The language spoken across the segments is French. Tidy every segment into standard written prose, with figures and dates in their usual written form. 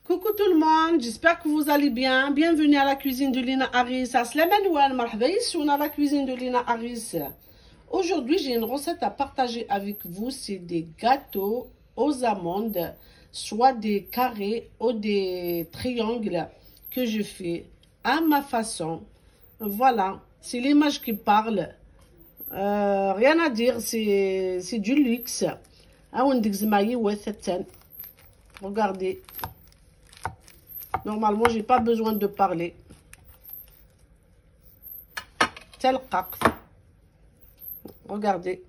Coucou tout le monde, j'espère que vous allez bien. Bienvenue à la cuisine de Lina Aris. On a la cuisine de Lina Aris. Aujourd'hui, j'ai une recette à partager avec vous. C'est des gâteaux aux amandes, soit des carrés ou des triangles que je fais à ma façon. Voilà, c'est l'image qui parle. Rien à dire, c'est du luxe. Regardez. Normalement, j'ai pas besoin de parler. Tel qaq. Regardez.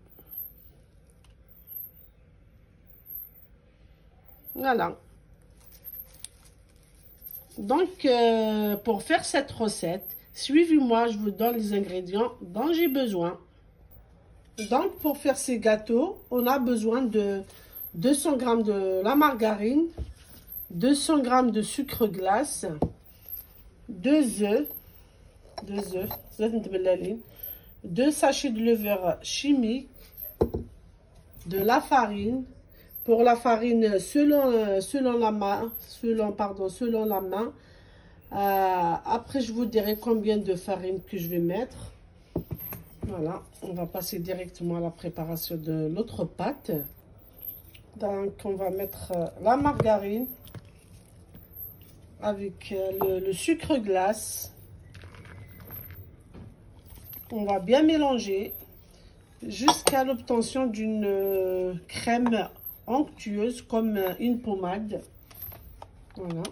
Voilà. Donc, pour faire cette recette, suivez-moi, je vous donne les ingrédients dont j'ai besoin. Donc, pour faire ces gâteaux, on a besoin de 200 g de la margarine, 200 g de sucre glace, 2 œufs, 2 sachets de levure chimique, de la farine. Pour la farine, selon la main. Après, je vous dirai combien de farine que je vais mettre. Voilà, on va passer directement à la préparation de l'autre pâte. Donc, on va mettre la margarine avec le sucre glace. On va bien mélanger jusqu'à l'obtention d'une crème onctueuse comme une pommade. Voilà.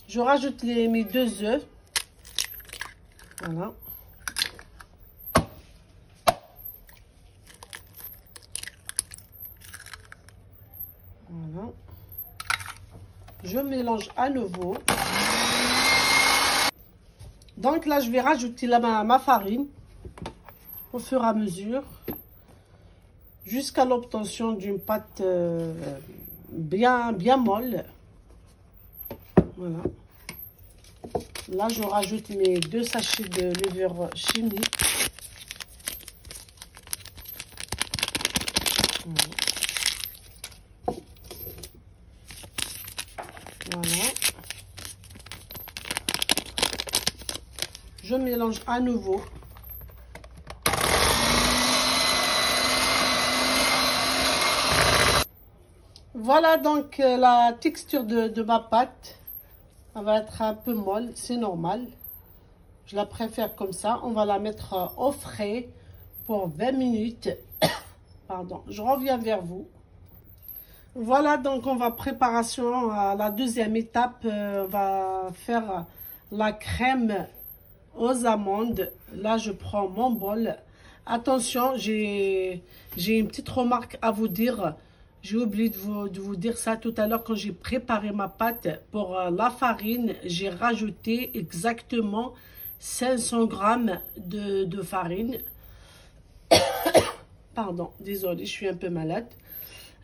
Je rajoute mes 2 œufs. Voilà. Voilà. Je mélange à nouveau. Donc là, je vais rajouter ma farine au fur et à mesure jusqu'à l'obtention d'une pâte bien molle. Voilà. Là, je rajoute mes 2 sachets de levure chimique. Voilà. Je mélange à nouveau. Voilà donc la texture de ma pâte. Elle va être un peu molle, c'est normal. Je la préfère comme ça. On va la mettre au frais pour 20 minutes. Pardon, je reviens vers vous. Voilà, donc on va préparation à la deuxième étape. On va faire la crème aux amandes. Là, je prends mon bol. Attention, j'ai une petite remarque à vous dire. J'ai oublié de vous dire ça tout à l'heure quand j'ai préparé ma pâte. Pour la farine, j'ai rajouté exactement 500 g de farine. Pardon, désolée, je suis un peu malade.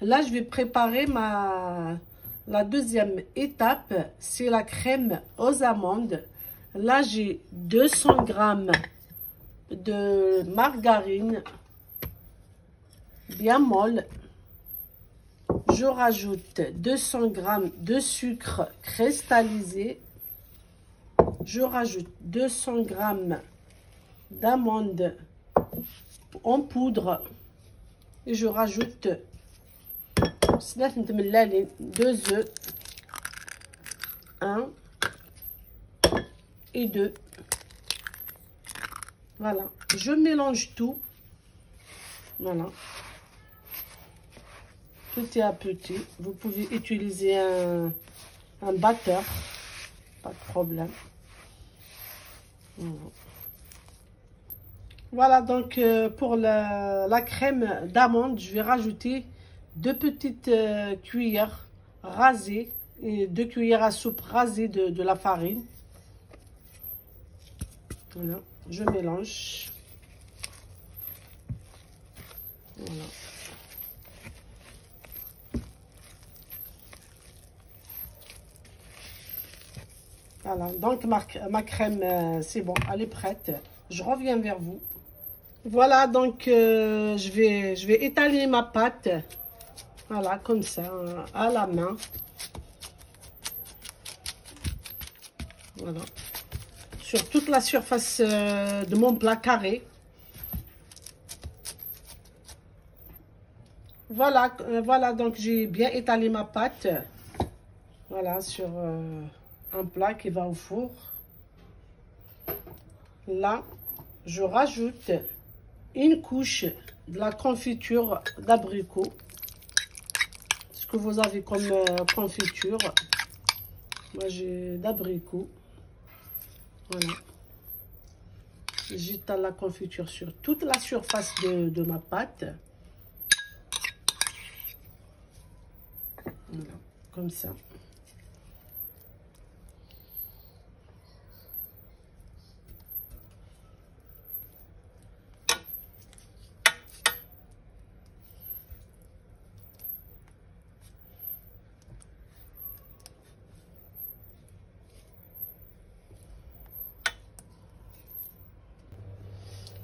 Là, je vais préparer la deuxième étape. C'est la crème aux amandes. Là, j'ai 200 g de margarine bien molle. Je rajoute 200 g de sucre cristallisé. Je rajoute 200 g d'amandes en poudre. Et je rajoute 2 œufs. 1 et 2. Voilà. Je mélange tout. Voilà. Petit à petit. Vous pouvez utiliser un batteur. Pas de problème. Voilà, donc pour la crème d'amande, je vais rajouter 2 petites cuillères rasées et 2 cuillères à soupe rasées de la farine. Voilà, je mélange. Voilà. Voilà, donc ma crème, c'est bon, elle est prête. Je reviens vers vous. Voilà, donc je vais étaler ma pâte. Voilà, comme ça, à la main. Voilà. Sur toute la surface de mon plat carré. Voilà, voilà, donc j'ai bien étalé ma pâte. Voilà, sur un plat qui va au four. Là, je rajoute une couche de la confiture d'abricot. Ce que vous avez comme confiture. Moi, j'ai d'abricot. Voilà. J'étale la confiture sur toute la surface de ma pâte. Voilà, comme ça.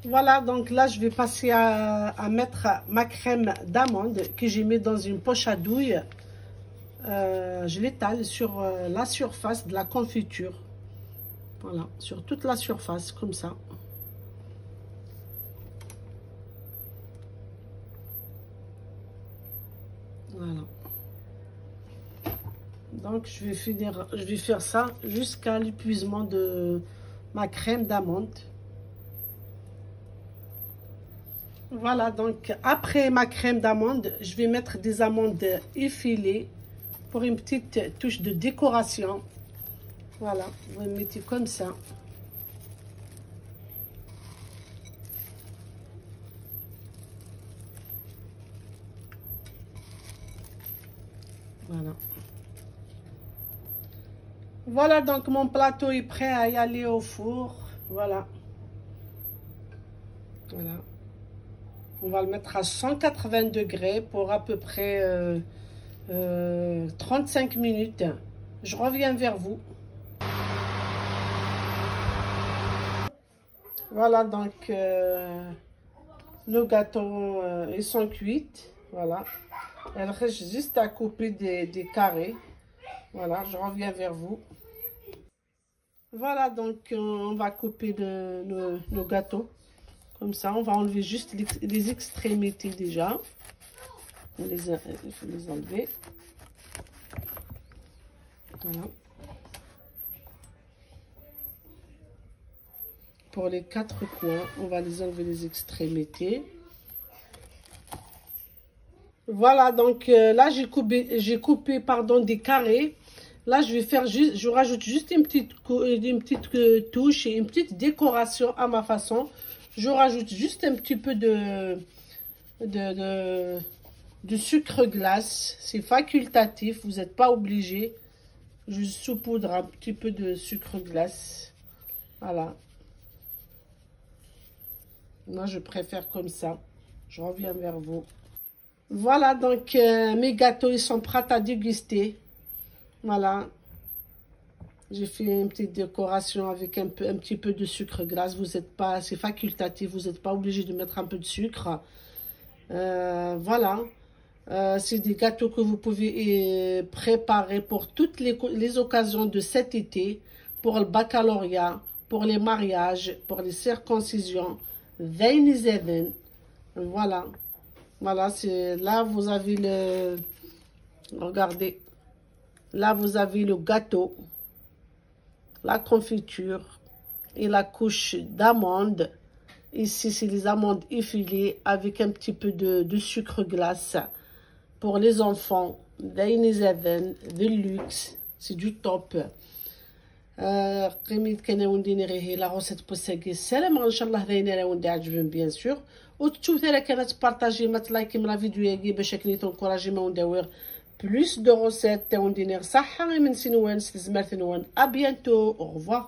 Voilà, donc là, je vais passer à mettre ma crème d'amande que j'ai mis dans une poche à douille. Je l'étale sur la surface de la confiture. Voilà, sur toute la surface, comme ça. Voilà. Donc, je vais faire ça jusqu'à l'épuisement de ma crème d'amande. Voilà, donc après ma crème d'amande, je vais mettre des amandes effilées pour une petite touche de décoration. Voilà, vous le mettez comme ça. Voilà. Voilà, donc mon plateau est prêt à y aller au four. Voilà. Voilà. On va le mettre à 180 degrés pour à peu près 35 minutes. Je reviens vers vous. Voilà, donc nos gâteaux, ils sont cuits. Voilà. Il reste juste à couper des carrés. Voilà, je reviens vers vous. Voilà, donc on va couper nos gâteaux. Comme ça, on va enlever juste les extrémités déjà. Il faut les enlever. Voilà. Pour les 4 coins, on va les enlever les extrémités. Voilà, donc là, j'ai coupé pardon, des carrés. Là, je rajoute juste une petite touche et une petite décoration à ma façon. Je rajoute juste un petit peu de sucre glace. C'est facultatif, vous n'êtes pas obligé. Je saupoudre un petit peu de sucre glace. Voilà. Moi, je préfère comme ça. Je reviens vers vous. Voilà, donc mes gâteaux, ils sont prêts à déguster. Voilà. J'ai fait une petite décoration avec un petit peu de sucre glace. Vous n'êtes pas, c'est facultatif, vous n'êtes pas obligé de mettre un peu de sucre. Voilà. C'est des gâteaux que vous pouvez préparer pour toutes les occasions de cet été, pour le baccalauréat, pour les mariages, pour les circoncisions. Voilà. Voilà, c'est là vous avez le... Regardez. Là, vous avez le gâteau, la confiture et la couche d'amandes. Ici, c'est les amandes effilées avec un petit peu de sucre glace. Pour les enfants, de luxe, c'est du top. قيميت كان ونديني غير هي لا غوسيت بوساكي السلام ان شاء الله داينا راه وندي عجبهم بيان سور وتشوف ثلا كانت بارطاجي ما تلايكي من لا فيديو ياكي باش كني تنكوراجي ما ونداوير بلوس دو غوسيت تا ونديني صحه من سنوان زمرت نوان ا بيانتو او revoir